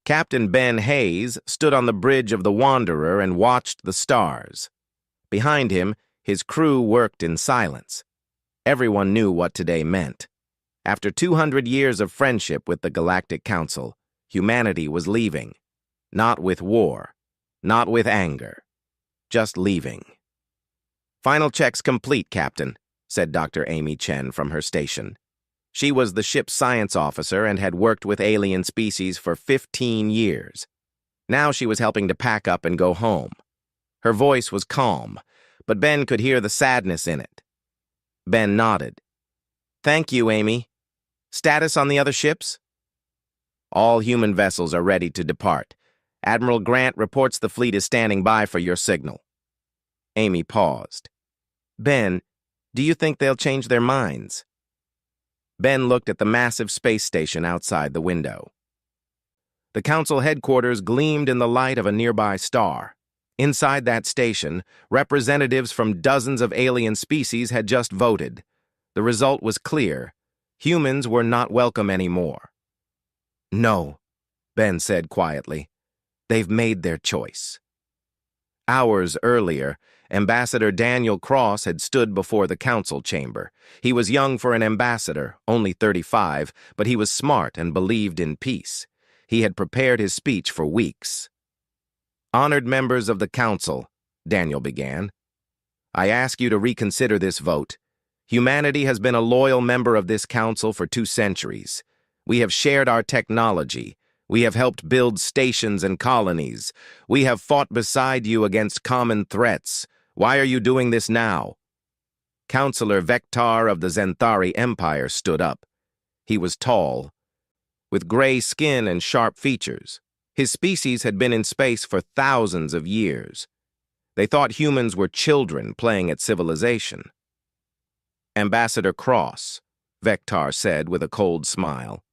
Captain Ben Hayes stood on the bridge of the Wanderer and watched the stars. Behind him, his crew worked in silence. Everyone knew what today meant. After 200 years of friendship with the Galactic Council, humanity was leaving. Not with war, not with anger, just leaving. "Final checks complete, Captain," said Dr. Amy Chen from her station. She was the ship's science officer and had worked with alien species for 15 years. Now she was helping to pack up and go home. Her voice was calm, but Ben could hear the sadness in it. Ben nodded. "Thank you, Amy. Status on the other ships?" "All human vessels are ready to depart. Admiral Grant reports the fleet is standing by for your signal." Amy paused. "Ben, do you think they'll change their minds?" Ben looked at the massive space station outside the window. The council headquarters gleamed in the light of a nearby star. Inside that station, representatives from dozens of alien species had just voted. The result was clear. Humans were not welcome anymore. "No," Ben said quietly. "They've made their choice." Hours earlier, Ambassador Daniel Cross had stood before the council chamber. He was young for an ambassador, only 35, but he was smart and believed in peace. He had prepared his speech for weeks. "Honored members of the council," Daniel began, "I ask you to reconsider this vote. Humanity has been a loyal member of this council for 2 centuries. We have shared our technology. We have helped build stations and colonies. We have fought beside you against common threats. Why are you doing this now?" Councillor Vectar of the Zenthari Empire stood up. He was tall, with gray skin and sharp features. His species had been in space for thousands of years. They thought humans were children playing at civilization. "Ambassador Cross," Vectar said with a cold smile,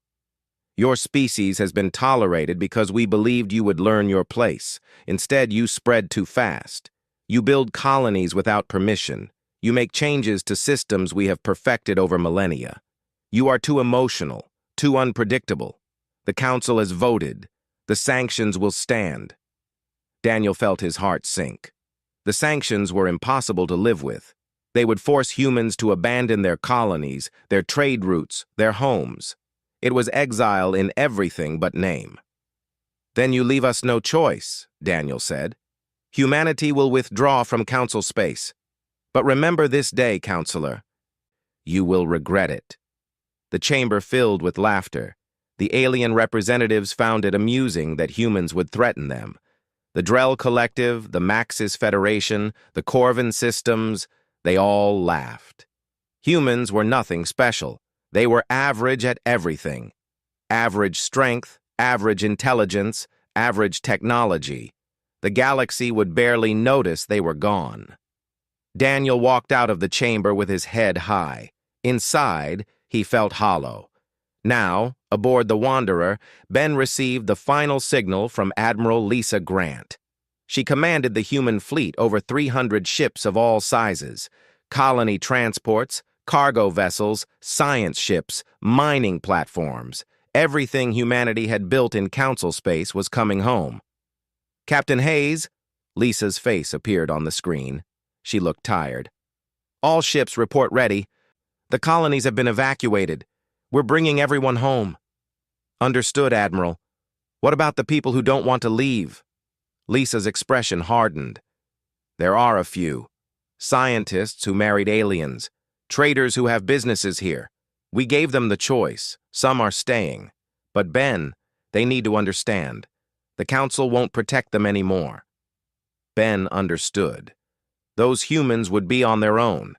"your species has been tolerated because we believed you would learn your place. Instead, you spread too fast. You build colonies without permission. You make changes to systems we have perfected over millennia. You are too emotional, too unpredictable. The council has voted. The sanctions will stand." Daniel felt his heart sink. The sanctions were impossible to live with. They would force humans to abandon their colonies, their trade routes, their homes. It was exile in everything but name. "Then you leave us no choice," Daniel said. "Humanity will withdraw from council space. But remember this day, Counselor. You will regret it." The chamber filled with laughter. The alien representatives found it amusing that humans would threaten them. The Drell Collective, the Maxis Federation, the Corvin Systems, they all laughed. Humans were nothing special. They were average at everything. Average strength, average intelligence, average technology. The galaxy would barely notice they were gone. Daniel walked out of the chamber with his head high. Inside, he felt hollow. Now, aboard the Wanderer, Ben received the final signal from Admiral Lisa Grant. She commanded the human fleet over 300 ships of all sizes, colony transports, cargo vessels, science ships, mining platforms. Everything humanity had built in council space was coming home. "Captain Hayes," Lisa's face appeared on the screen. She looked tired. "All ships report ready. The colonies have been evacuated. We're bringing everyone home." "Understood, Admiral. What about the people who don't want to leave?" Lisa's expression hardened. "There are a few. Scientists who married aliens. Traders who have businesses here. We gave them the choice. Some are staying. But Ben, they need to understand. The council won't protect them anymore." Ben understood. Those humans would be on their own.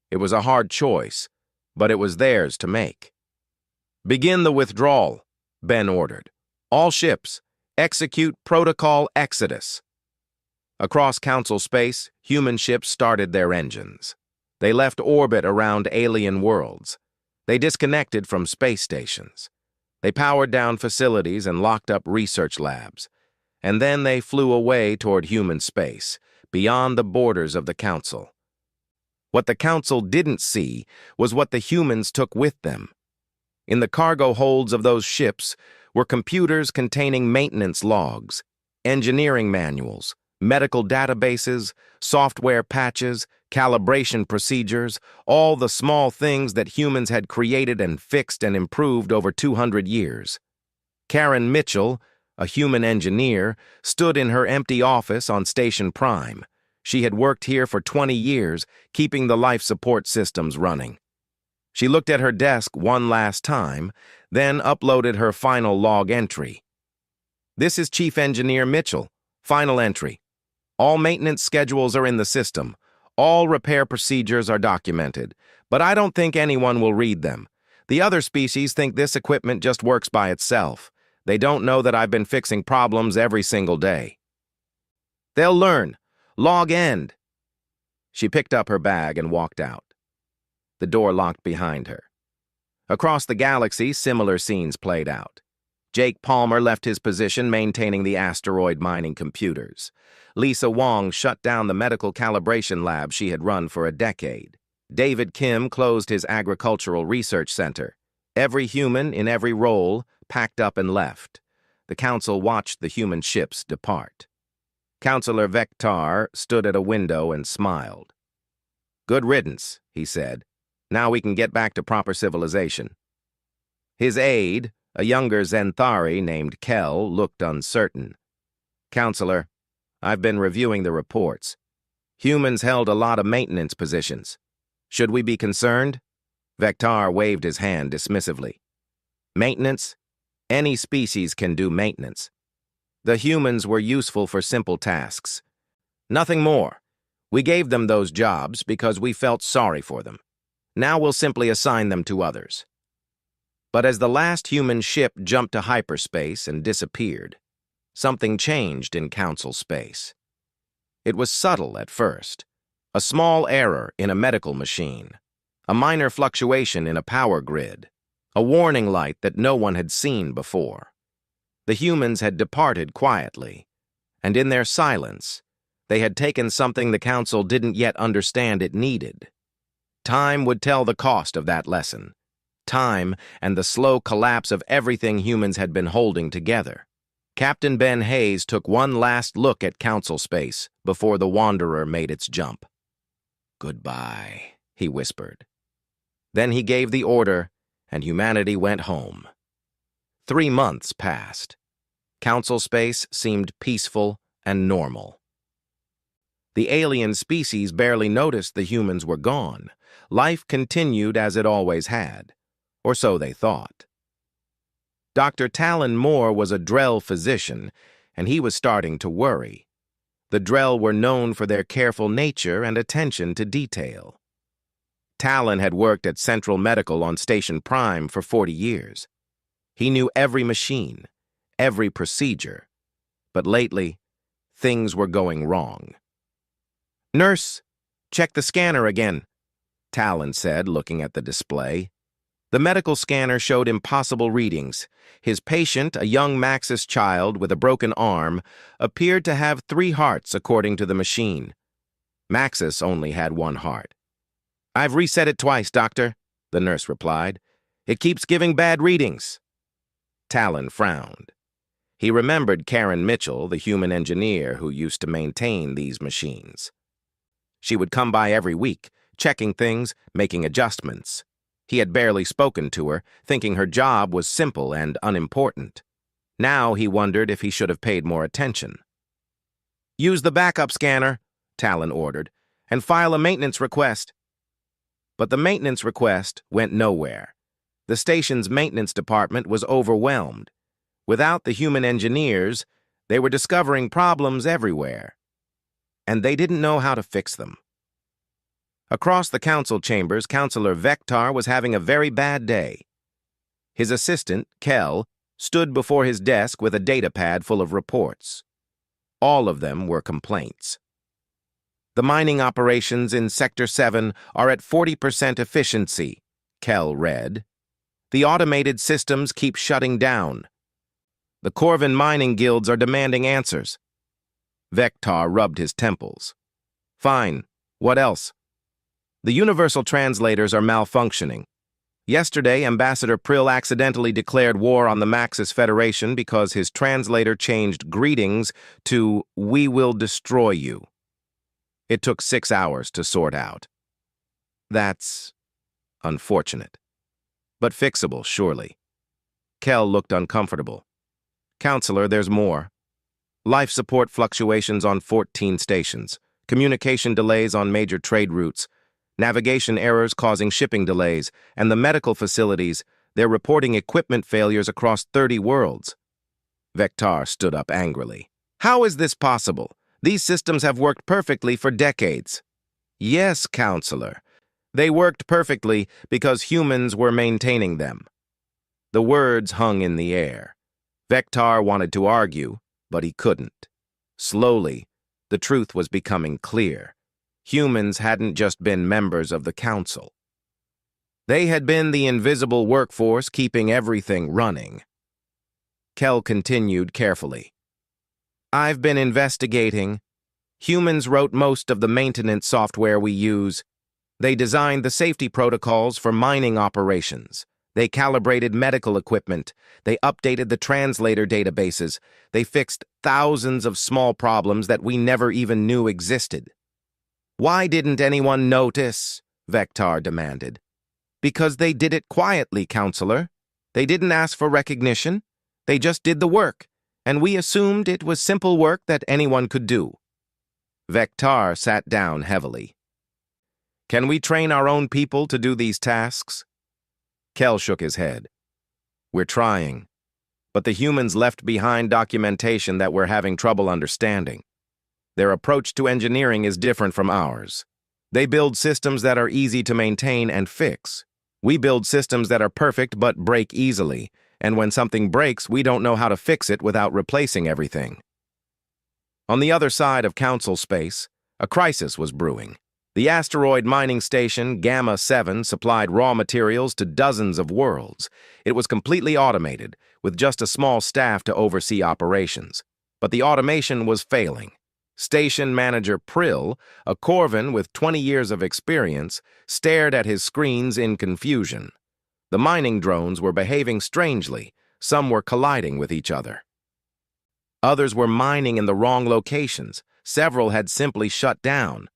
It was a hard choice, but it was theirs to make. "Begin the withdrawal," Ben ordered. "All ships, execute Protocol Exodus." Across council space, human ships started their engines. They left orbit around alien worlds. They disconnected from space stations. They powered down facilities and locked up research labs. And then they flew away toward human space, beyond the borders of the council. What the council didn't see was what the humans took with them. In the cargo holds of those ships were computers containing maintenance logs, engineering manuals, medical databases, software patches, calibration procedures, all the small things that humans had created and fixed and improved over 200 years. Karen Mitchell, a human engineer, stood in her empty office on Station Prime. She had worked here for 20 years, keeping the life support systems running. She looked at her desk one last time, then uploaded her final log entry. "This is Chief Engineer Mitchell. Final entry. All maintenance schedules are in the system. All repair procedures are documented, but I don't think anyone will read them. The other species think this equipment just works by itself. They don't know that I've been fixing problems every single day. They'll learn. Log end." She picked up her bag and walked out. The door locked behind her. Across the galaxy, similar scenes played out. Jake Palmer left his position maintaining the asteroid mining computers. Lisa Wong shut down the medical calibration lab she had run for a decade. David Kim closed his agricultural research center. Every human in every role packed up and left. The council watched the human ships depart. Counselor Vector stood at a window and smiled. "Good riddance," he said. "Now we can get back to proper civilization." His aide, a younger Zenthari named Kel, looked uncertain. "Counselor, I've been reviewing the reports. Humans held a lot of maintenance positions. Should we be concerned?" Vector waved his hand dismissively. "Maintenance? Any species can do maintenance. The humans were useful for simple tasks. Nothing more. We gave them those jobs because we felt sorry for them. Now we'll simply assign them to others." But as the last human ship jumped to hyperspace and disappeared, something changed in council space. It was subtle at first. A small error in a medical machine. A minor fluctuation in a power grid. A warning light that no one had seen before. The humans had departed quietly, and in their silence, they had taken something the council didn't yet understand it needed. Time would tell the cost of that lesson. Time and the slow collapse of everything humans had been holding together. Captain Ben Hayes took one last look at council space before the Wanderer made its jump. "Goodbye," he whispered. Then he gave the order, and humanity went home. 3 months passed. Council space seemed peaceful and normal. The alien species barely noticed the humans were gone. Life continued as it always had, or so they thought. Dr. Talon Moore was a Drell physician, and he was starting to worry. The Drell were known for their careful nature and attention to detail. Talon had worked at Central Medical on Station Prime for 40 years. He knew every machine, every procedure. But lately, things were going wrong. "Nurse, check the scanner again," Talon said, looking at the display. The medical scanner showed impossible readings. His patient, a young Maxis child with a broken arm, appeared to have 3 hearts according to the machine. Maxis only had 1 heart. "I've reset it twice, doctor," the nurse replied. "It keeps giving bad readings." Talon frowned. He remembered Karen Mitchell, the human engineer who used to maintain these machines. She would come by every week, checking things, making adjustments. He had barely spoken to her, thinking her job was simple and unimportant. Now he wondered if he should have paid more attention. "Use the backup scanner," Talon ordered, "and file a maintenance request." But the maintenance request went nowhere. The station's maintenance department was overwhelmed. Without the human engineers, they were discovering problems everywhere. And they didn't know how to fix them. Across the council chambers, Counselor Vector was having a very bad day. His assistant, Kel, stood before his desk with a data pad full of reports. All of them were complaints. "The mining operations in Sector 7 are at 40% efficiency," Kel read. "The automated systems keep shutting down. The Corvin mining guilds are demanding answers." Vector rubbed his temples. "Fine. What else?" "The universal translators are malfunctioning. Yesterday, Ambassador Prill accidentally declared war on the Maxis Federation because his translator changed greetings to "We will destroy you." It took 6 hours to sort out. That's unfortunate, but fixable, surely. Kell looked uncomfortable. Counselor, there's more. Life support fluctuations on 14 stations, communication delays on major trade routes, navigation errors causing shipping delays, and the medical facilities, they're reporting equipment failures across 30 worlds. Vectar stood up angrily. How is this possible? These systems have worked perfectly for decades. Yes, Counselor. They worked perfectly because humans were maintaining them. The words hung in the air. Vectar wanted to argue, but he couldn't. Slowly, the truth was becoming clear. Humans hadn't just been members of the Council. They had been the invisible workforce keeping everything running. Kell continued carefully. I've been investigating. Humans wrote most of the maintenance software we use. They designed the safety protocols for mining operations. They calibrated medical equipment. They updated the translator databases. They fixed thousands of small problems that we never even knew existed. Why didn't anyone notice? Vectar demanded. Because they did it quietly, Counselor. They didn't ask for recognition. They just did the work, and we assumed it was simple work that anyone could do. Vectar sat down heavily. Can we train our own people to do these tasks? Kell shook his head. We're trying, but the humans left behind documentation that we're having trouble understanding. Their approach to engineering is different from ours. They build systems that are easy to maintain and fix. We build systems that are perfect but break easily, and when something breaks, we don't know how to fix it without replacing everything. On the other side of Council space, a crisis was brewing. The asteroid mining station, Gamma 7, supplied raw materials to dozens of worlds. It was completely automated, with just a small staff to oversee operations. But the automation was failing. Station manager Prill, a Corvan with 20 years of experience, stared at his screens in confusion. The mining drones were behaving strangely. Some were colliding with each other. Others were mining in the wrong locations. Several had simply shut down.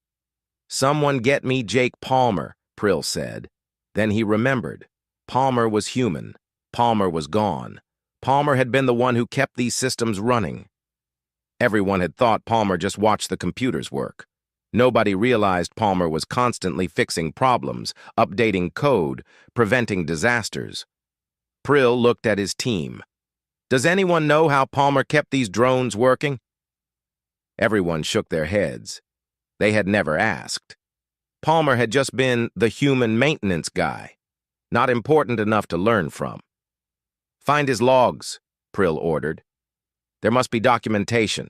Someone get me Jake Palmer, Prill said. Then he remembered. Palmer was human. Palmer was gone. Palmer had been the one who kept these systems running. Everyone had thought Palmer just watched the computers work. Nobody realized Palmer was constantly fixing problems, updating code, preventing disasters. Prill looked at his team. Does anyone know how Palmer kept these drones working? Everyone shook their heads. They had never asked. Palmer had just been the human maintenance guy, not important enough to learn from. Find his logs, Prill ordered. There must be documentation.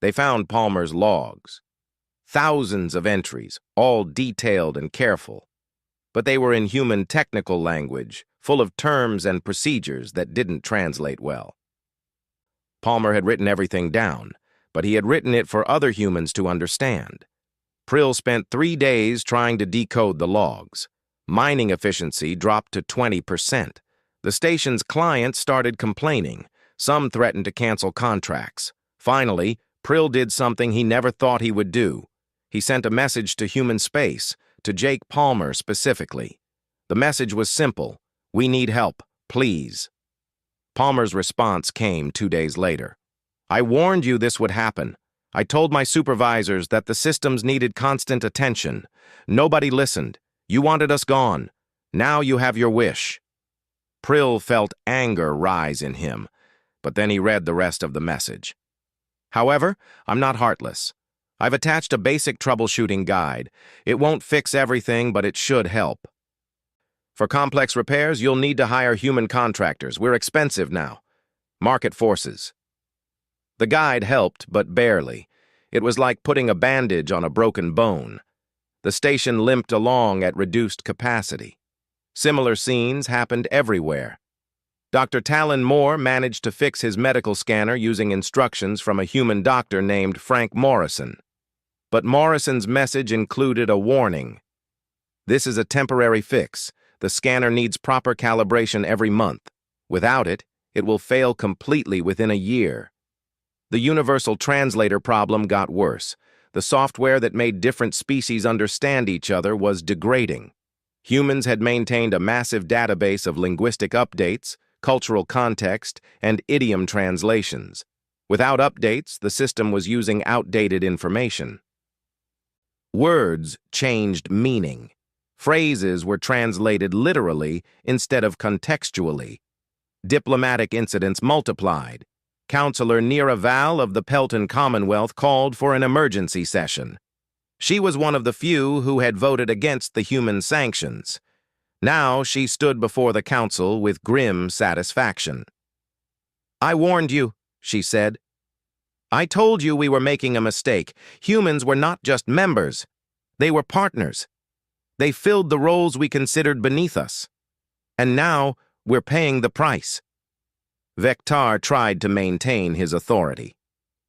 They found Palmer's logs. Thousands of entries, all detailed and careful. But they were in human technical language, full of terms and procedures that didn't translate well. Palmer had written everything down, but he had written it for other humans to understand. Prill spent 3 days trying to decode the logs. Mining efficiency dropped to 20%. The station's clients started complaining. Some threatened to cancel contracts. Finally, Prill did something he never thought he would do. He sent a message to human space, to Jake Palmer specifically. The message was simple. We need help, please. Palmer's response came 2 days later. I warned you this would happen. I told my supervisors that the systems needed constant attention. Nobody listened. You wanted us gone. Now you have your wish. Prill felt anger rise in him, but then he read the rest of the message. However, I'm not heartless. I've attached a basic troubleshooting guide. It won't fix everything, but it should help. For complex repairs, you'll need to hire human contractors. We're expensive now. Market forces. The guide helped, but barely. It was like putting a bandage on a broken bone. The station limped along at reduced capacity. Similar scenes happened everywhere. Dr. Talon Moore managed to fix his medical scanner using instructions from a human doctor named Frank Morrison. But Morrison's message included a warning. This is a temporary fix. The scanner needs proper calibration every month. Without it, it will fail completely within a year. The universal translator problem got worse. The software that made different species understand each other was degrading. Humans had maintained a massive database of linguistic updates, cultural context, and idiom translations. Without updates, the system was using outdated information. Words changed meaning. Phrases were translated literally instead of contextually. Diplomatic incidents multiplied. Councillor Neera Val of the Pelton Commonwealth called for an emergency session. She was one of the few who had voted against the human sanctions. Now she stood before the council with grim satisfaction. "I warned you," she said. "I told you we were making a mistake. Humans were not just members. They were partners. They filled the roles we considered beneath us. And now we're paying the price." Vectar tried to maintain his authority.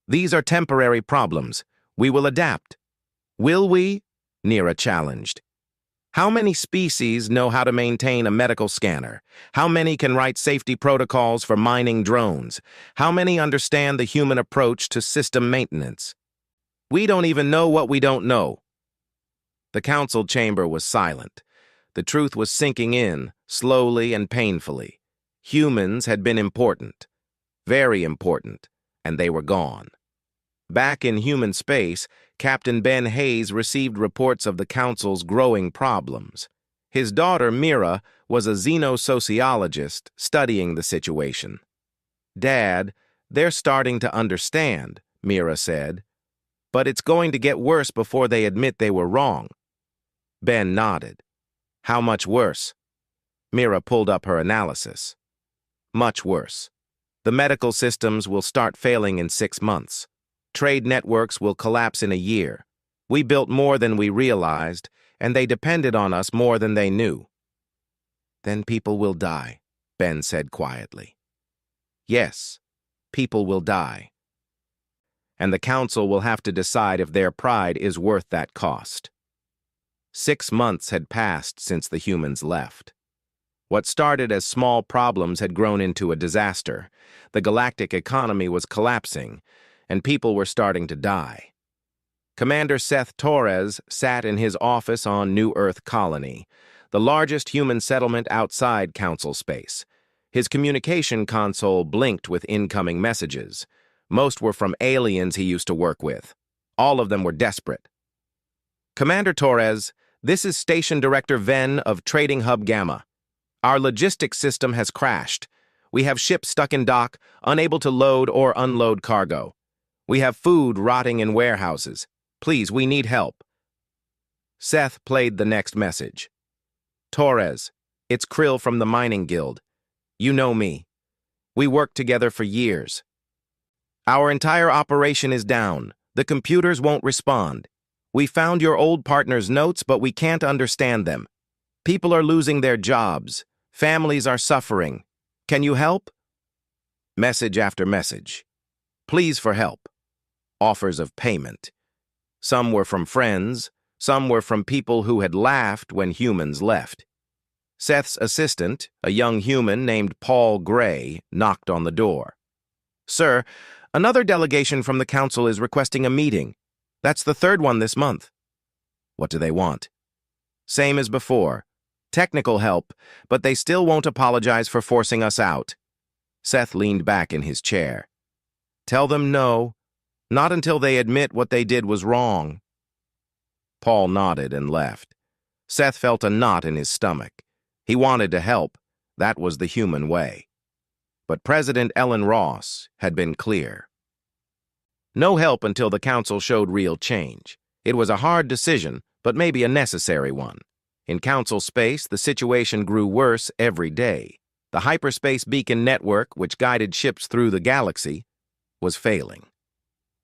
"These are temporary problems. We will adapt." "Will we?" Neera challenged. "How many species know how to maintain a medical scanner? How many can write safety protocols for mining drones? How many understand the human approach to system maintenance? We don't even know what we don't know." The council chamber was silent. The truth was sinking in, slowly and painfully. Humans had been important, very important, and they were gone. Back in human space, Captain Ben Hayes received reports of the council's growing problems. His daughter, Mira, was a xenosociologist studying the situation. "Dad, they're starting to understand," Mira said. "But it's going to get worse before they admit they were wrong." Ben nodded. "How much worse?" Mira pulled up her analysis. "Much worse. The medical systems will start failing in 6 months. Trade networks will collapse in a year. We built more than we realized, and they depended on us more than they knew." "Then people will die," Ben said quietly. "Yes, people will die. And the council will have to decide if their pride is worth that cost." 6 months had passed since the humans left. What started as small problems had grown into a disaster. The galactic economy was collapsing, and people were starting to die. Commander Seth Torres sat in his office on New Earth Colony, the largest human settlement outside council space. His communication console blinked with incoming messages. Most were from aliens he used to work with. All of them were desperate. "Commander Torres, this is Station Director Venn of Trading Hub Gamma. Our logistics system has crashed. We have ships stuck in dock, unable to load or unload cargo. We have food rotting in warehouses. Please, we need help." Seth played the next message. "Torres, it's Krill from the Mining Guild. You know me. We worked together for years. Our entire operation is down. The computers won't respond. We found your old partner's notes, but we can't understand them. People are losing their jobs. Families are suffering. Can you help?" Message after message. Pleas for help. Offers of payment. Some were from friends. Some were from people who had laughed when humans left. Seth's assistant, a young human named Paul Gray, knocked on the door. "Sir, another delegation from the council is requesting a meeting. That's the 3rd one this month." "What do they want?" "Same as before. Technical help, but they still won't apologize for forcing us out." Seth leaned back in his chair. "Tell them no. Not until they admit what they did was wrong." Paul nodded and left. Seth felt a knot in his stomach. He wanted to help. That was the human way. But President Ellen Ross had been clear. No help until the council showed real change. It was a hard decision, but maybe a necessary one. In council space, the situation grew worse every day. The hyperspace beacon network, which guided ships through the galaxy, was failing.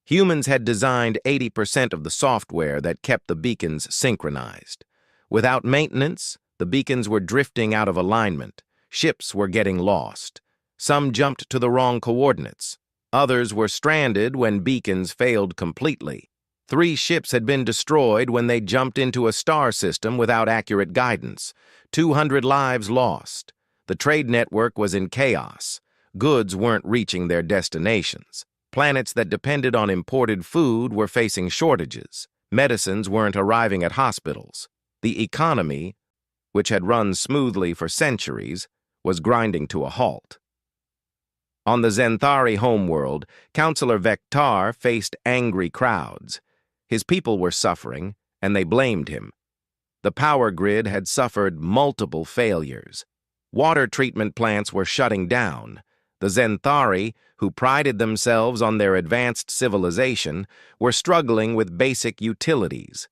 Humans had designed 80% of the software that kept the beacons synchronized. Without maintenance, the beacons were drifting out of alignment. Ships were getting lost. Some jumped to the wrong coordinates. Others were stranded when beacons failed completely. 3 ships had been destroyed when they jumped into a star system without accurate guidance. 200 lives lost. The trade network was in chaos. Goods weren't reaching their destinations. Planets that depended on imported food were facing shortages. Medicines weren't arriving at hospitals. The economy, which had run smoothly for centuries, was grinding to a halt. On the Zenthari homeworld, Councillor Vectar faced angry crowds. His people were suffering, and they blamed him. The power grid had suffered multiple failures. Water treatment plants were shutting down. The Zenthari, who prided themselves on their advanced civilization, were struggling with basic utilities.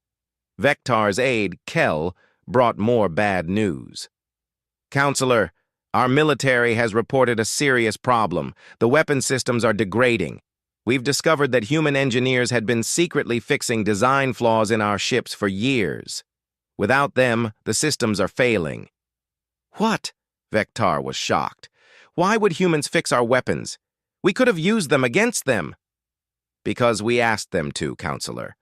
Vectar's aide, Kel, brought more bad news. "Counselor, our military has reported a serious problem. The weapon systems are degrading. We've discovered that human engineers had been secretly fixing design flaws in our ships for years. Without them, the systems are failing." "What?" Vectar was shocked. "Why would humans fix our weapons? We could have used them against them." "Because we asked them to, Counselor.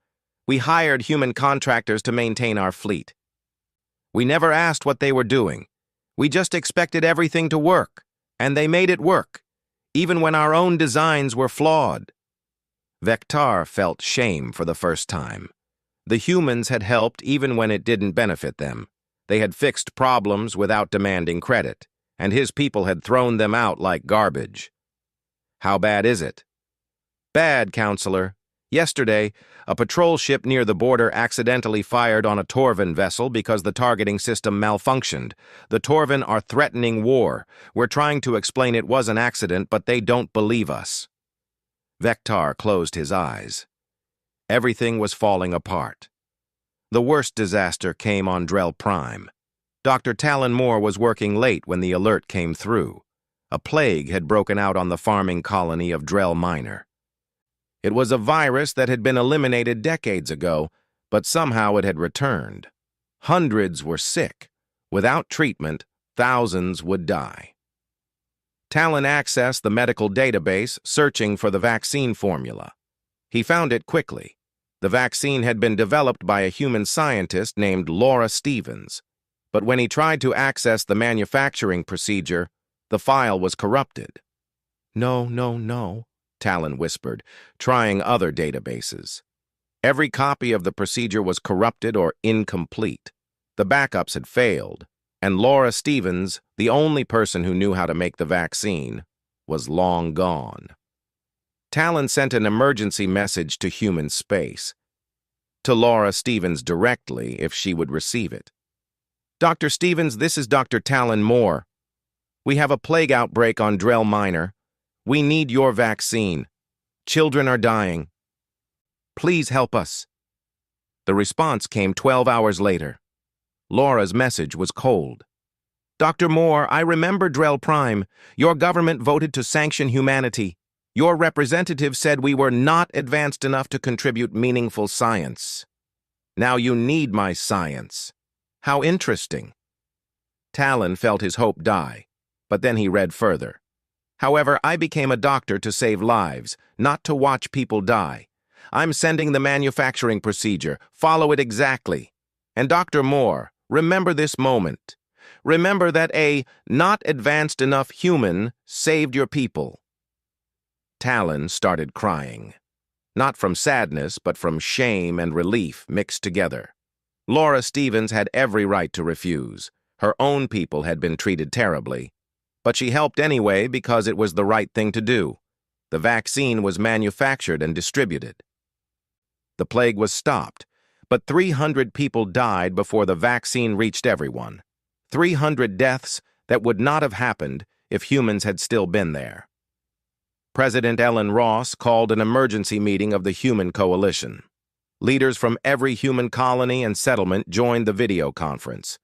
We hired human contractors to maintain our fleet. We never asked what they were doing. We just expected everything to work, and they made it work, even when our own designs were flawed." Vectar felt shame for the first time. The humans had helped even when it didn't benefit them. They had fixed problems without demanding credit, and his people had thrown them out like garbage. "How bad is it?" "Bad, Counselor. Yesterday, a patrol ship near the border accidentally fired on a Torvan vessel because the targeting system malfunctioned. The Torvan are threatening war. We're trying to explain it was an accident, but they don't believe us." Vectar closed his eyes. Everything was falling apart. The worst disaster came on Drell Prime. Dr. Talon Moore was working late when the alert came through. A plague had broken out on the farming colony of Drell Minor. It was a virus that had been eliminated decades ago, but somehow it had returned. Hundreds were sick. Without treatment, thousands would die. Talon accessed the medical database, searching for the vaccine formula. He found it quickly. The vaccine had been developed by a human scientist named Laura Stevens. But when he tried to access the manufacturing procedure, the file was corrupted. No, Talon whispered, trying other databases. Every copy of the procedure was corrupted or incomplete. The backups had failed, and Laura Stevens, the only person who knew how to make the vaccine, was long gone. Talon sent an emergency message to human space, to Laura Stevens directly if she would receive it. "Dr. Stevens, this is Dr. Talon Moore. We have a plague outbreak on Drell Minor. We need your vaccine. Children are dying. Please help us." The response came 12 hours later. Laura's message was cold. "Dr. Moore, I remember Drell Prime. Your government voted to sanction humanity. Your representative said we were not advanced enough to contribute meaningful science. Now you need my science. How interesting." Talon felt his hope die, but then he read further. "However, I became a doctor to save lives, not to watch people die. I'm sending the manufacturing procedure. Follow it exactly. And Dr. Moore, remember this moment. Remember that a not advanced enough human saved your people." Talon started crying. Not from sadness, but from shame and relief mixed together. Laura Stevens had every right to refuse. Her own people had been treated terribly. But she helped anyway because it was the right thing to do. The vaccine was manufactured and distributed. The plague was stopped, but 300 people died before the vaccine reached everyone. 300 deaths that would not have happened if humans had still been there. President Ellen Ross called an emergency meeting of the Human Coalition. Leaders from every human colony and settlement joined the video conference.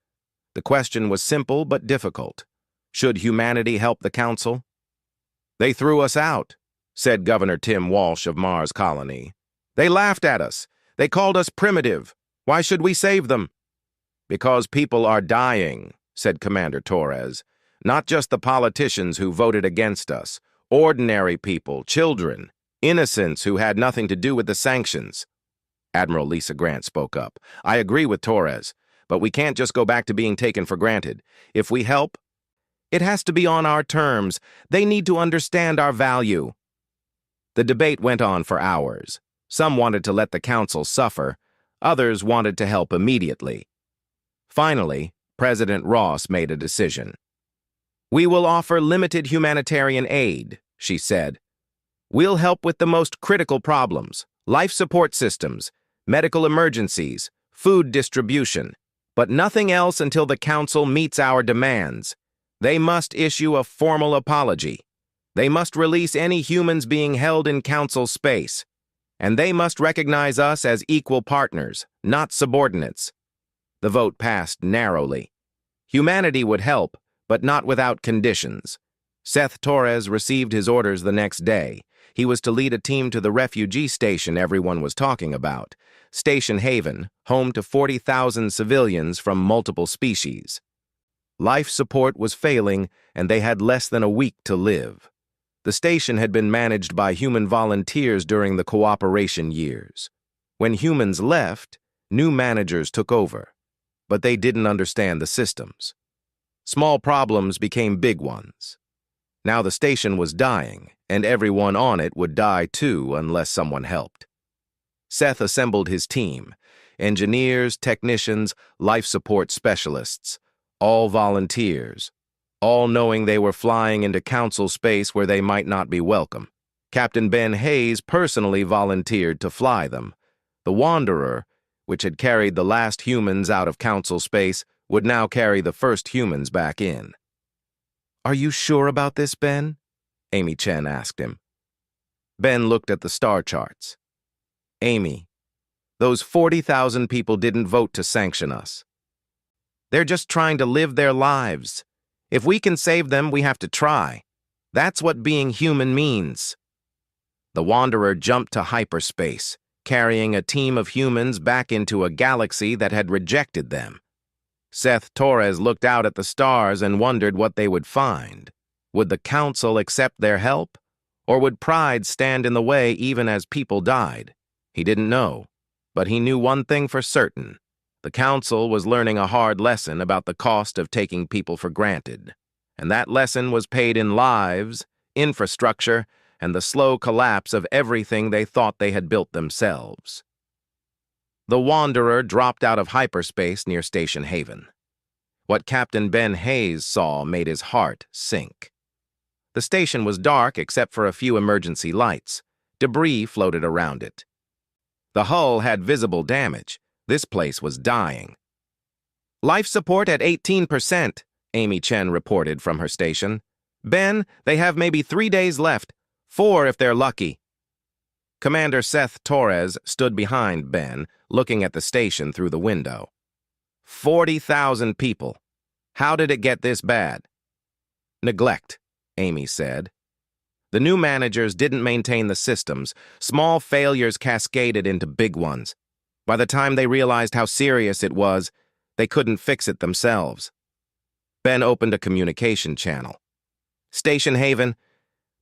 The question was simple but difficult. Should humanity help the council? "They threw us out," said Governor Tim Walsh of Mars Colony. "They laughed at us. They called us primitive. Why should we save them?" "Because people are dying," said Commander Torres. "Not just the politicians who voted against us. Ordinary people, children, innocents who had nothing to do with the sanctions." Admiral Lisa Grant spoke up. I agree with Torres, but we can't just go back to being taken for granted. If we help, it has to be on our terms. They need to understand our value. The debate went on for hours. Some wanted to let the council suffer. Others wanted to help immediately. Finally, President Ross made a decision. We will offer limited humanitarian aid, she said. We'll help with the most critical problems, life support systems, medical emergencies, food distribution, but nothing else until the council meets our demands. They must issue a formal apology. They must release any humans being held in council space. And they must recognize us as equal partners, not subordinates. The vote passed narrowly. Humanity would help, but not without conditions. Seth Torres received his orders the next day. He was to lead a team to the refugee station everyone was talking about, Station Haven, home to 40,000 civilians from multiple species. Life support was failing, and they had less than a week to live. The station had been managed by human volunteers during the cooperation years. When humans left, new managers took over, but they didn't understand the systems. Small problems became big ones. Now the station was dying, and everyone on it would die too unless someone helped. Seth assembled his team, engineers, technicians, life support specialists, all volunteers, all knowing they were flying into council space where they might not be welcome. Captain Ben Hayes personally volunteered to fly them. The Wanderer, which had carried the last humans out of council space, would now carry the first humans back in. Are you sure about this, Ben? Amy Chen asked him. Ben looked at the star charts. Amy, those 40,000 people didn't vote to sanction us. They're just trying to live their lives. If we can save them, we have to try. That's what being human means. The Wanderer jumped to hyperspace, carrying a team of humans back into a galaxy that had rejected them. Seth Torres looked out at the stars and wondered what they would find. Would the council accept their help? Or would pride stand in the way even as people died? He didn't know, but he knew one thing for certain. The council was learning a hard lesson about the cost of taking people for granted. And that lesson was paid in lives, infrastructure, and the slow collapse of everything they thought they had built themselves. The Wanderer dropped out of hyperspace near Station Haven. What Captain Ben Hayes saw made his heart sink. The station was dark except for a few emergency lights. Debris floated around it. The hull had visible damage. This place was dying. Life support at 18%, Amy Chen reported from her station. Ben, they have maybe 3 days left, 4 if they're lucky. Commander Seth Torres stood behind Ben, looking at the station through the window. 40,000 people. How did it get this bad? Neglect, Amy said. The new managers didn't maintain the systems. Small failures cascaded into big ones. By the time they realized how serious it was, they couldn't fix it themselves. Ben opened a communication channel. Station Haven,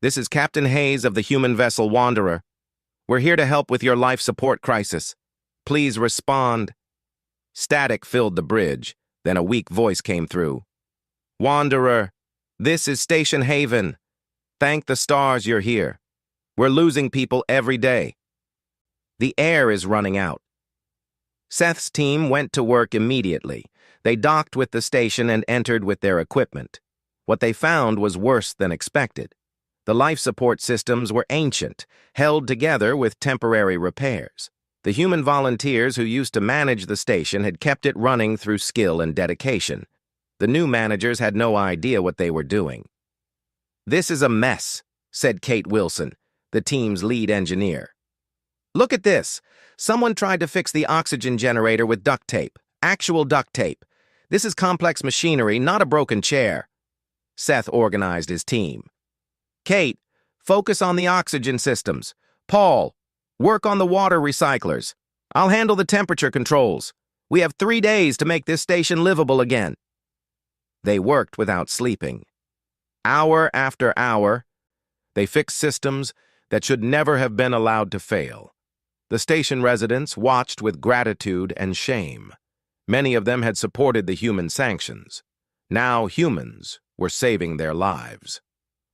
this is Captain Hayes of the human vessel Wanderer. We're here to help with your life support crisis. Please respond. Static filled the bridge, then a weak voice came through. Wanderer, this is Station Haven. Thank the stars you're here. We're losing people every day. The air is running out. Seth's team went to work immediately. They docked with the station and entered with their equipment. What they found was worse than expected. The life support systems were ancient, held together with temporary repairs. The human volunteers who used to manage the station had kept it running through skill and dedication. The new managers had no idea what they were doing. This is a mess, said Kate Wilson, the team's lead engineer. Look at this. Someone tried to fix the oxygen generator with duct tape, actual duct tape. This is complex machinery, not a broken chair. Seth organized his team. Kate, focus on the oxygen systems. Paul, work on the water recyclers. I'll handle the temperature controls. We have 3 days to make this station livable again. They worked without sleeping. Hour after hour, they fixed systems that should never have been allowed to fail. The station residents watched with gratitude and shame. Many of them had supported the human sanctions. Now humans were saving their lives.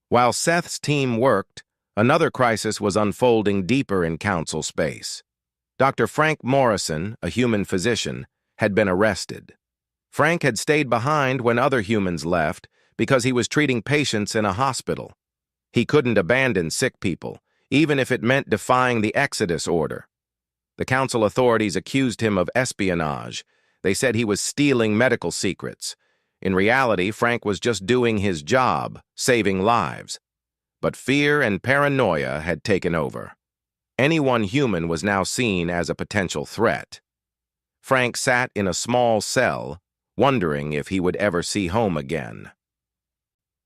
While Seth's team worked, another crisis was unfolding deeper in council space. Dr. Frank Morrison, a human physician, had been arrested. Frank had stayed behind when other humans left because he was treating patients in a hospital. He couldn't abandon sick people, even if it meant defying the Exodus order. The council authorities accused him of espionage. They said he was stealing medical secrets. In reality, Frank was just doing his job, saving lives. But fear and paranoia had taken over. Anyone human was now seen as a potential threat. Frank sat in a small cell, wondering if he would ever see home again.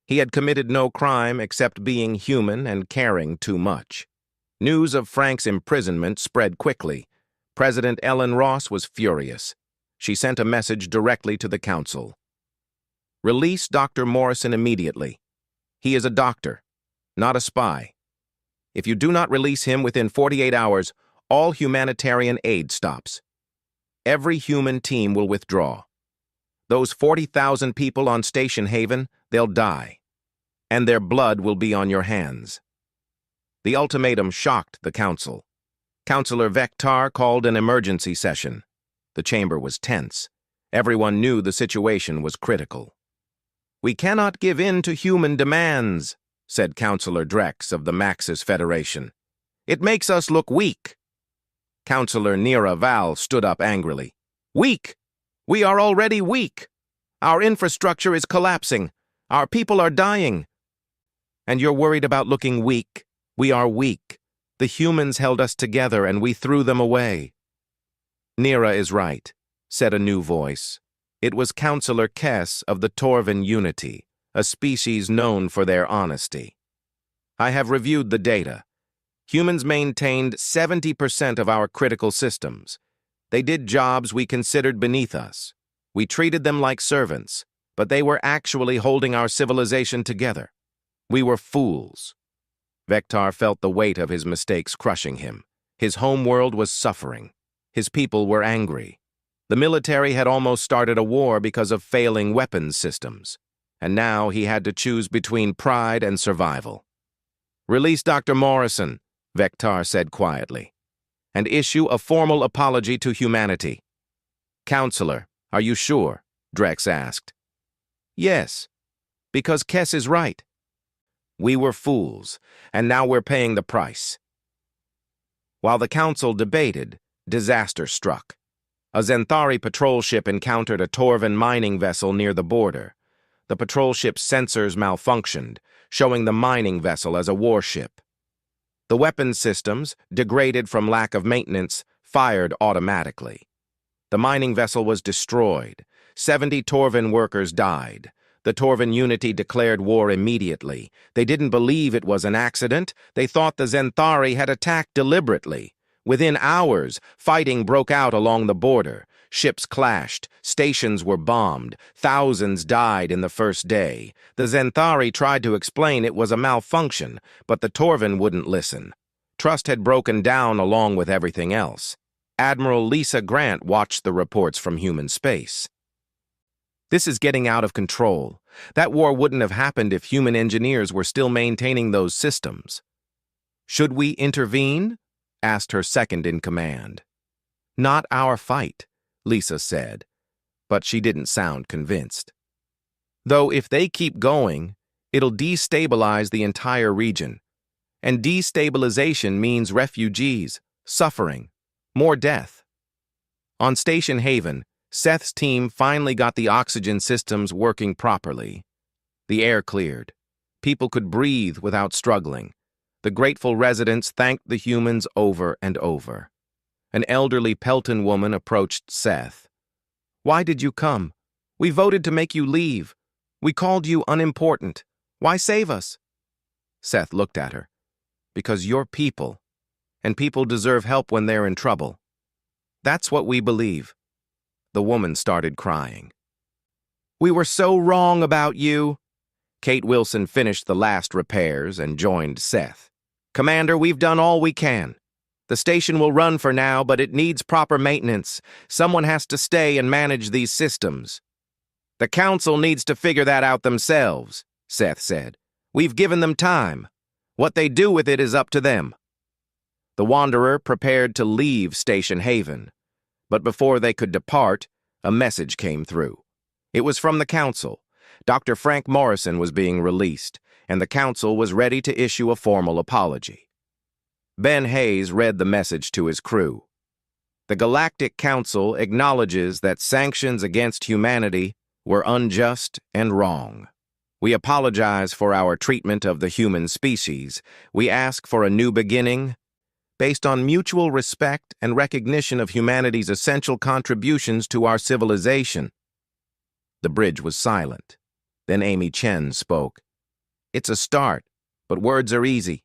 He had committed no crime except being human and caring too much. News of Frank's imprisonment spread quickly. President Ellen Ross was furious. She sent a message directly to the council. Release Dr. Morrison immediately. He is a doctor, not a spy. If you do not release him within 48 hours, all humanitarian aid stops. Every human team will withdraw. Those 40,000 people on Station Haven, they'll die. And their blood will be on your hands. The ultimatum shocked the council. Councillor Vector called an emergency session. The chamber was tense. Everyone knew the situation was critical. We cannot give in to human demands, said Councillor Drex of the Maxis Federation. It makes us look weak. Councillor Nira Val stood up angrily. Weak! We are already weak. Our infrastructure is collapsing. Our people are dying. And you're worried about looking weak? We are weak. The humans held us together and we threw them away. Nira is right, said a new voice. It was Councillor Kess of the Torvan Unity, a species known for their honesty. I have reviewed the data. Humans maintained 70% of our critical systems. They did jobs we considered beneath us. We treated them like servants, but they were actually holding our civilization together. We were fools. Vector felt the weight of his mistakes crushing him. His homeworld was suffering. His people were angry. The military had almost started a war because of failing weapons systems, and now he had to choose between pride and survival. Release Dr. Morrison, Vector said quietly, and issue a formal apology to humanity. Counselor, are you sure? Drex asked. Yes, because Kess is right. We were fools, and now we're paying the price. While the council debated, disaster struck. A Xanthari patrol ship encountered a Torvan mining vessel near the border. The patrol ship's sensors malfunctioned, showing the mining vessel as a warship. The weapons systems, degraded from lack of maintenance, fired automatically. The mining vessel was destroyed. 70 Torvan workers died. The Torvan Unity declared war immediately. They didn't believe it was an accident. They thought the Xanthari had attacked deliberately. Within hours, fighting broke out along the border. Ships clashed, stations were bombed, thousands died in the first day. The Xanthari tried to explain it was a malfunction, but the Torvan wouldn't listen. Trust had broken down along with everything else. Admiral Lisa Grant watched the reports from human space. This is getting out of control. That war wouldn't have happened if human engineers were still maintaining those systems. Should we intervene? Asked her second-in-command. Not our fight, Lisa said, but she didn't sound convinced. Though if they keep going, it'll destabilize the entire region. And destabilization means refugees, suffering, more death. On Station Haven, Seth's team finally got the oxygen systems working properly. The air cleared. People could breathe without struggling. The grateful residents thanked the humans over and over. An elderly Pelton woman approached Seth. Why did you come? We voted to make you leave. We called you unimportant. Why save us? Seth looked at her. Because you're people, and people deserve help when they're in trouble. That's what we believe. The woman started crying. We were so wrong about you. Kate Wilson finished the last repairs and joined Seth. Commander, we've done all we can. The station will run for now, but it needs proper maintenance. Someone has to stay and manage these systems. The council needs to figure that out themselves, Seth said. We've given them time. What they do with it is up to them. The Wanderer prepared to leave Station Haven, but before they could depart, a message came through. It was from the council. Dr. Frank Morrison was being released, and the council was ready to issue a formal apology. Ben Hayes read the message to his crew. The Galactic Council acknowledges that sanctions against humanity were unjust and wrong. We apologize for our treatment of the human species. We ask for a new beginning based on mutual respect and recognition of humanity's essential contributions to our civilization. The bridge was silent. Then Amy Chen spoke. It's a start, but words are easy.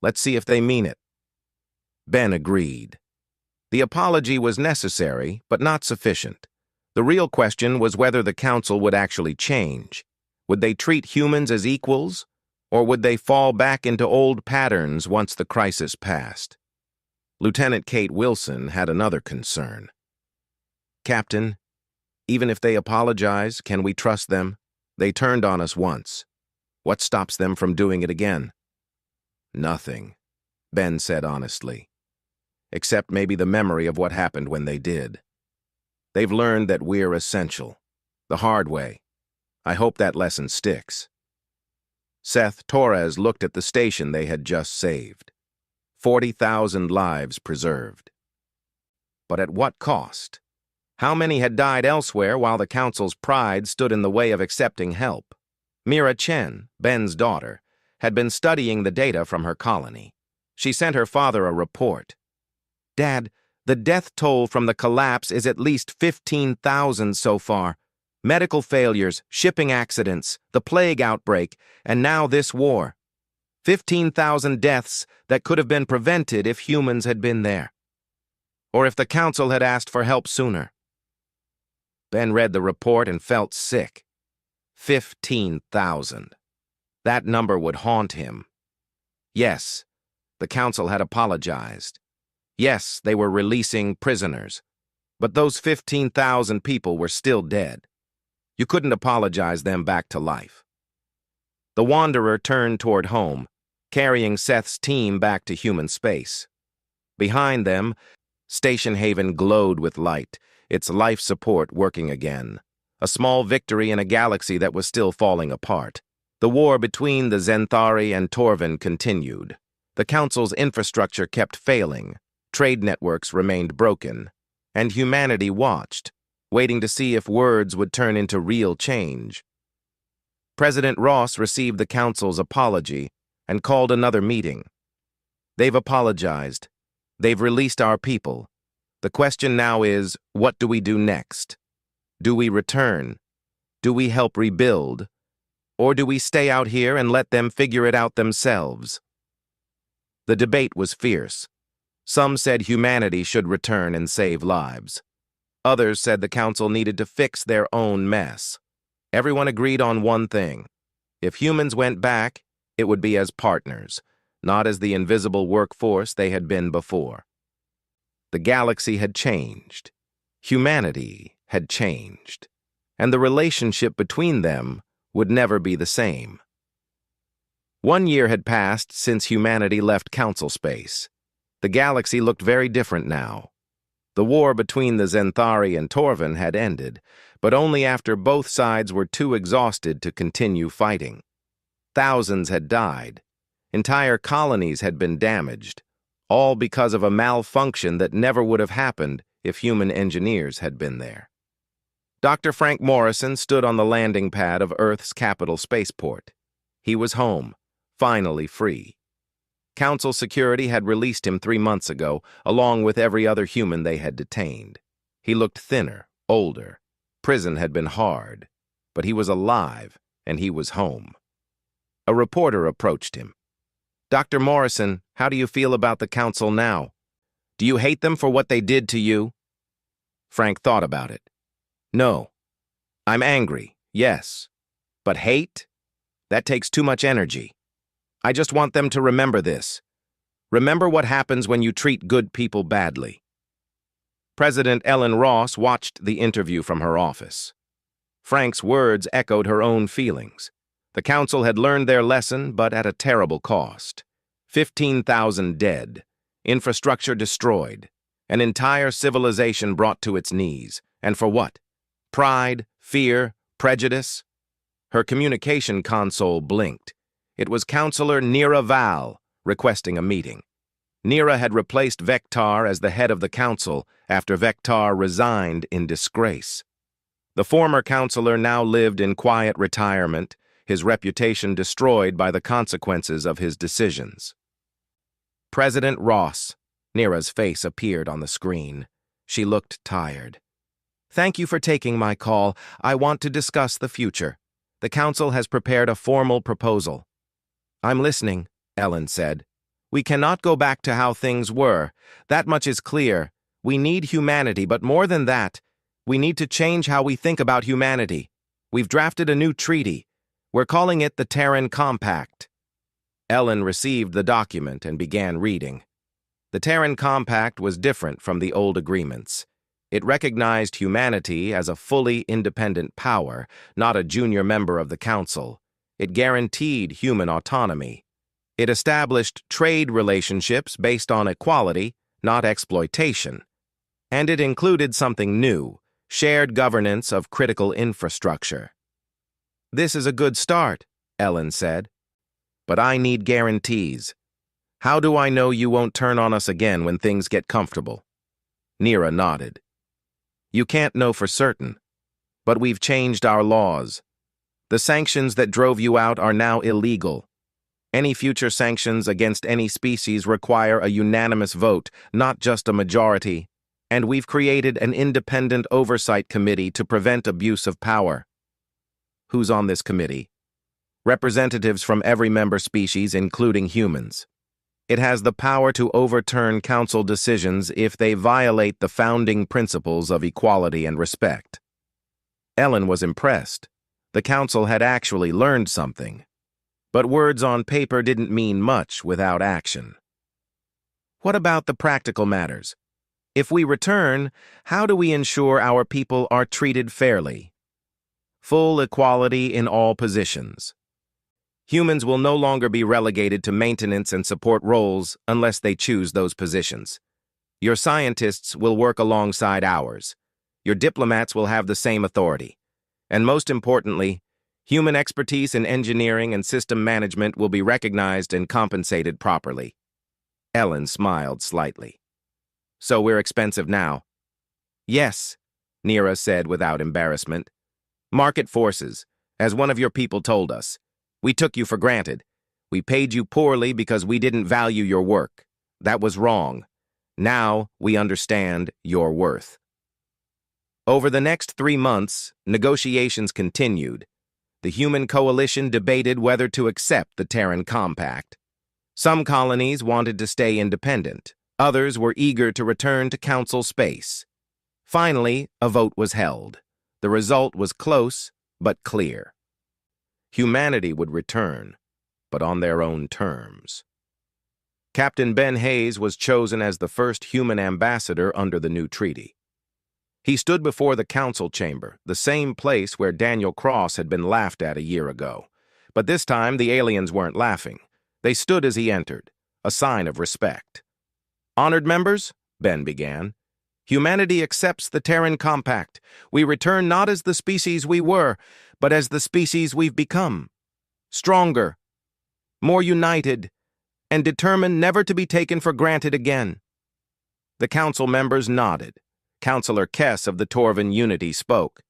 Let's see if they mean it. Ben agreed. The apology was necessary, but not sufficient. The real question was whether the council would actually change. Would they treat humans as equals, or would they fall back into old patterns once the crisis passed? Lieutenant Kate Wilson had another concern. Captain, even if they apologize, can we trust them? They turned on us once. What stops them from doing it again? Nothing, Ben said honestly. Except maybe the memory of what happened when they did. They've learned that we're essential. The hard way. I hope that lesson sticks. Seth Torres looked at the station they had just saved. 40,000 lives preserved. But at what cost? How many had died elsewhere while the council's pride stood in the way of accepting help? Mira Chen, Ben's daughter, had been studying the data from her colony. She sent her father a report. Dad, the death toll from the collapse is at least 15,000 so far. Medical failures, shipping accidents, the plague outbreak, and now this war. 15,000 deaths that could have been prevented if humans had been there. Or if the council had asked for help sooner. Ben read the report and felt sick. 15,000. That number would haunt him. Yes, the council had apologized. Yes, they were releasing prisoners. But those 15,000 people were still dead. You couldn't apologize them back to life. The Wanderer turned toward home, carrying Seth's team back to human space. Behind them, Station Haven glowed with light, its life support working again. A small victory in a galaxy that was still falling apart. The war between the Zenthari and Torvin continued. The Council's infrastructure kept failing, trade networks remained broken, and humanity watched, waiting to see if words would turn into real change. President Ross received the Council's apology and called another meeting. They've apologized. They've released our people. The question now is, what do we do next? Do we return? Do we help rebuild? Or do we stay out here and let them figure it out themselves? The debate was fierce. Some said humanity should return and save lives. Others said the Council needed to fix their own mess. Everyone agreed on one thing. If humans went back, it would be as partners, not as the invisible workforce they had been before. The galaxy had changed. Humanity had changed. And the relationship between them would never be the same. 1 year had passed since humanity left Council space. The galaxy looked very different now. The war between the Zenthari and Torvin had ended, but only after both sides were too exhausted to continue fighting. Thousands had died. Entire colonies had been damaged, all because of a malfunction that never would have happened if human engineers had been there. Dr. Frank Morrison stood on the landing pad of Earth's capital spaceport. He was home, finally free. Council security had released him 3 months ago, along with every other human they had detained. He looked thinner, older. Prison had been hard, but he was alive, and he was home. A reporter approached him. Dr. Morrison, how do you feel about the Council now? Do you hate them for what they did to you? Frank thought about it. No. I'm angry, yes. But hate? That takes too much energy. I just want them to remember this. Remember what happens when you treat good people badly. President Ellen Ross watched the interview from her office. Frank's words echoed her own feelings. The council had learned their lesson, but at a terrible cost. 15,000 dead, infrastructure destroyed, an entire civilization brought to its knees. And for what? Pride, fear, prejudice? Her communication console blinked. It was Counselor Neera Val requesting a meeting. Neera had replaced Vectar as the head of the council after Vectar resigned in disgrace. The former counselor now lived in quiet retirement, his reputation destroyed by the consequences of his decisions. President Ross. Neera's face appeared on the screen. She looked tired. Thank you for taking my call. I want to discuss the future. The council has prepared a formal proposal. I'm listening, Ellen said. We cannot go back to how things were. That much is clear. We need humanity, but more than that, we need to change how we think about humanity. We've drafted a new treaty. We're calling it the Terran Compact. Ellen received the document and began reading. The Terran Compact was different from the old agreements. It recognized humanity as a fully independent power, not a junior member of the Council. It guaranteed human autonomy. It established trade relationships based on equality, not exploitation. And it included something new, shared governance of critical infrastructure. This is a good start, Ellen said. But I need guarantees. How do I know you won't turn on us again when things get comfortable? Neera nodded. You can't know for certain, but we've changed our laws. The sanctions that drove you out are now illegal. Any future sanctions against any species require a unanimous vote, not just a majority, and we've created an independent oversight committee to prevent abuse of power. Who's on this committee? Representatives from every member species, including humans. It has the power to overturn council decisions if they violate the founding principles of equality and respect. Ellen was impressed. The council had actually learned something. But words on paper didn't mean much without action. What about the practical matters? If we return, how do we ensure our people are treated fairly? Full equality in all positions. Humans will no longer be relegated to maintenance and support roles unless they choose those positions. Your scientists will work alongside ours. Your diplomats will have the same authority. And most importantly, human expertise in engineering and system management will be recognized and compensated properly. Ellen smiled slightly. So we're expensive now? Yes, Neera said without embarrassment. Market forces, as one of your people told us. We took you for granted. We paid you poorly because we didn't value your work. That was wrong. Now we understand your worth. Over the next 3 months, negotiations continued. The human coalition debated whether to accept the Terran Compact. Some colonies wanted to stay independent. Others were eager to return to council space. Finally, a vote was held. The result was close, but clear. Humanity would return, but on their own terms. Captain Ben Hayes was chosen as the first human ambassador under the new treaty. He stood before the council chamber, the same place where Daniel Cross had been laughed at a year ago. But this time, the aliens weren't laughing. They stood as he entered, a sign of respect. Honored members, Ben began, humanity accepts the Terran Compact. We return not as the species we were, but as the species we've become. Stronger, more united, and determined never to be taken for granted again. The council members nodded. Councillor Kess of the Torvan Unity spoke.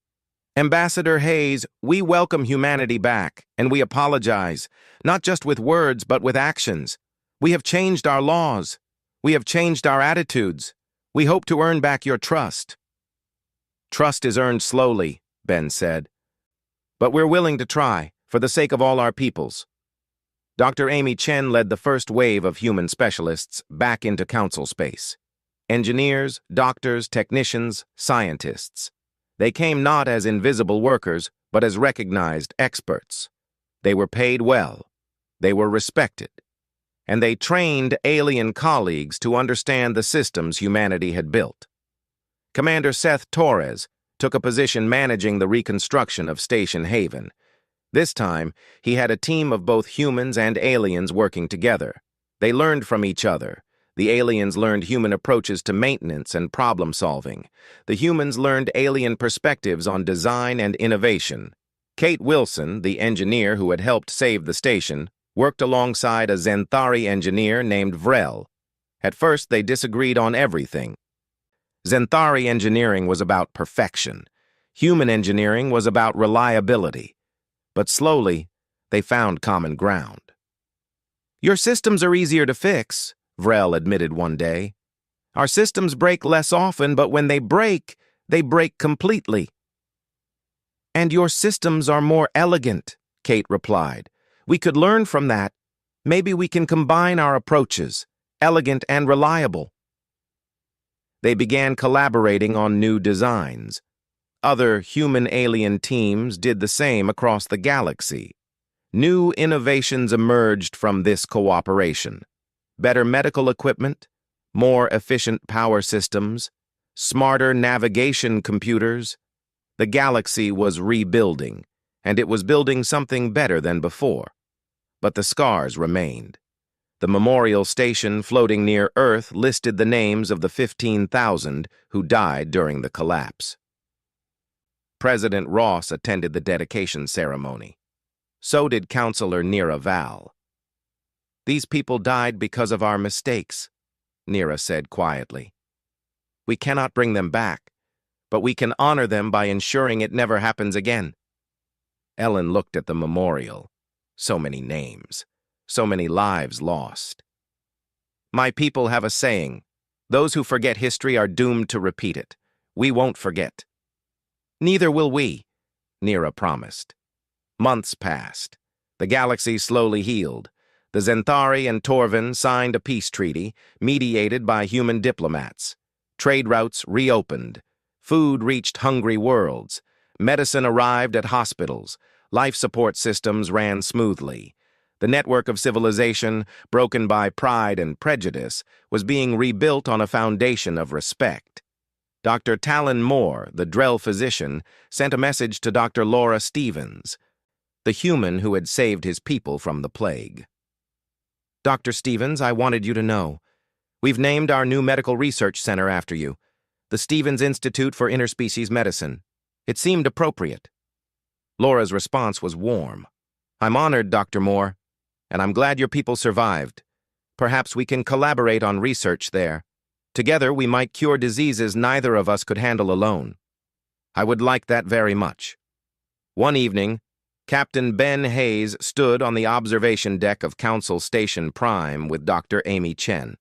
Ambassador Hayes, we welcome humanity back, and we apologize, not just with words, but with actions. We have changed our laws. We have changed our attitudes. We hope to earn back your trust. Trust is earned slowly, Ben said. But we're willing to try, for the sake of all our peoples. Dr. Amy Chen led the first wave of human specialists back into council space. Engineers, doctors, technicians, scientists. They came not as invisible workers, but as recognized experts. They were paid well. They were respected. and they trained alien colleagues to understand the systems humanity had built. Commander Seth Torres took a position managing the reconstruction of Station Haven. This time, he had a team of both humans and aliens working together. They learned from each other. The aliens learned human approaches to maintenance and problem-solving. The humans learned alien perspectives on design and innovation. Kate Wilson, the engineer who had helped save the station, worked alongside a Xanthari engineer named Vrel. At first, they disagreed on everything. Xanthari engineering was about perfection. Human engineering was about reliability. But slowly, they found common ground. "Your systems are easier to fix," Vrel admitted one day. "Our systems break less often, but when they break completely." "And your systems are more elegant," Kate replied. "We could learn from that. Maybe we can combine our approaches, elegant and reliable." They began collaborating on new designs. Other human-alien teams did the same across the galaxy. New innovations emerged from this cooperation. Better medical equipment, more efficient power systems, smarter navigation computers. The galaxy was rebuilding, and it was building something better than before. But the scars remained. The memorial station floating near Earth listed the names of the 15,000 who died during the collapse. President Ross attended the dedication ceremony. So did Counselor Nira Val. "These people died because of our mistakes," Nira said quietly. "We cannot bring them back, but we can honor them by ensuring it never happens again." Ellen looked at the memorial. So many names. So many lives lost. "My people have a saying, those who forget history are doomed to repeat it. We won't forget." "Neither will we," Nira promised. Months passed. The galaxy slowly healed. The Xanthari and Torvin signed a peace treaty, mediated by human diplomats. Trade routes reopened. Food reached hungry worlds. Medicine arrived at hospitals. Life support systems ran smoothly. The network of civilization, broken by pride and prejudice, was being rebuilt on a foundation of respect. Dr. Talon Moore, the Drell physician, sent a message to Dr. Laura Stevens, the human who had saved his people from the plague. "Dr. Stevens, I wanted you to know. We've named our new medical research center after you, the Stevens Institute for Interspecies Medicine. It seemed appropriate." Laura's response was warm. "I'm honored, Dr. Moore, and I'm glad your people survived. Perhaps we can collaborate on research there. Together, we might cure diseases neither of us could handle alone. I would like that very much." One evening, Captain Ben Hayes stood on the observation deck of Council Station Prime with Dr. Amy Chen.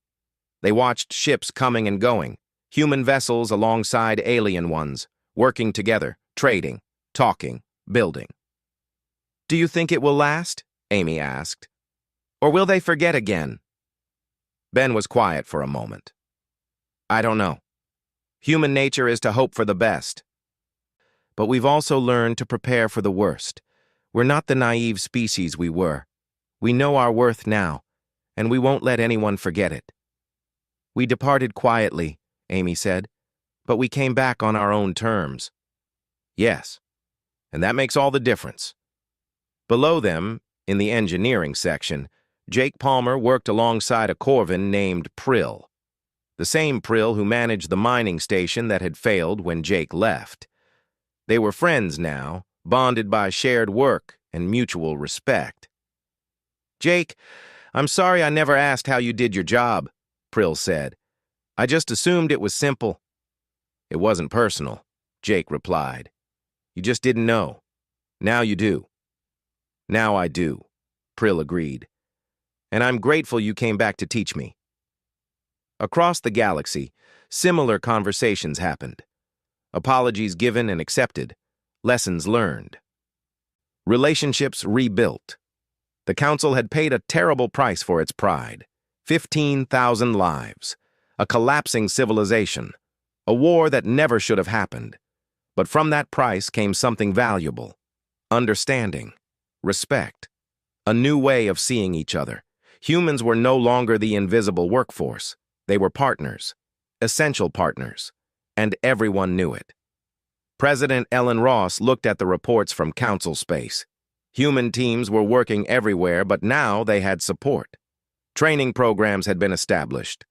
They watched ships coming and going, human vessels alongside alien ones, working together, trading, talking, building. "Do you think it will last?" Amy asked. "Or will they forget again?" Ben was quiet for a moment. "I don't know. Human nature is to hope for the best. But we've also learned to prepare for the worst. We're not the naive species we were. We know our worth now, and we won't let anyone forget it." "We departed quietly," Amy said, "but we came back on our own terms." "Yes, and that makes all the difference." Below them, in the engineering section, Jake Palmer worked alongside a Corvin named Prill, the same Prill who managed the mining station that had failed when Jake left. They were friends now, bonded by shared work and mutual respect. "Jake, I'm sorry I never asked how you did your job," Prill said. "I just assumed it was simple." "It wasn't personal," Jake replied. "You just didn't know. Now you do." "Now I do," Prill agreed. "And I'm grateful you came back to teach me." Across the galaxy, similar conversations happened. Apologies given and accepted. Lessons learned. Relationships rebuilt. The Council had paid a terrible price for its pride. 15,000 lives. A collapsing civilization. A war that never should have happened. But from that price came something valuable. Understanding. Respect. A new way of seeing each other. Humans were no longer the invisible workforce. They were partners, essential partners, and everyone knew it. President Ellen Ross looked at the reports from Council Space. Human teams were working everywhere, but now they had support. Training programs had been established.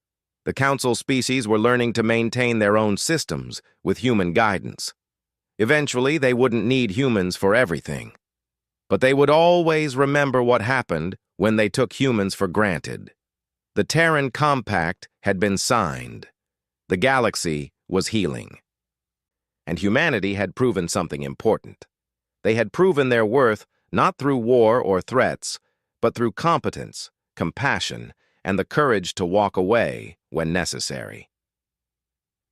The Council species were learning to maintain their own systems with human guidance. Eventually, they wouldn't need humans for everything. But they would always remember what happened when they took humans for granted. The Terran Compact had been signed. The galaxy was healing. And humanity had proven something important. They had proven their worth not through war or threats, but through competence, compassion, and the courage to walk away when necessary.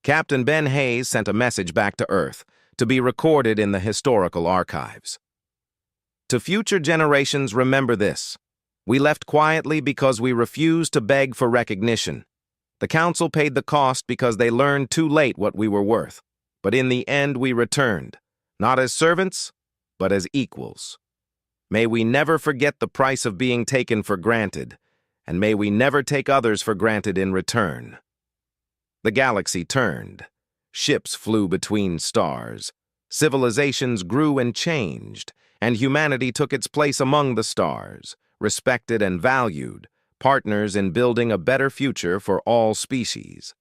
Captain Ben Hayes sent a message back to Earth to be recorded in the historical archives. To future generations, remember this. We left quietly because we refused to beg for recognition. The Council paid the cost because they learned too late what we were worth. But in the end, we returned, not as servants, but as equals. May we never forget the price of being taken for granted, and may we never take others for granted in return. The galaxy turned. Ships flew between stars. Civilizations grew and changed, and humanity took its place among the stars, respected and valued, partners in building a better future for all species.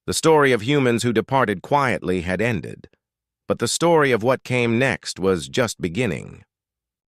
The story of humans who departed quietly had ended, but the story of what came next was just beginning.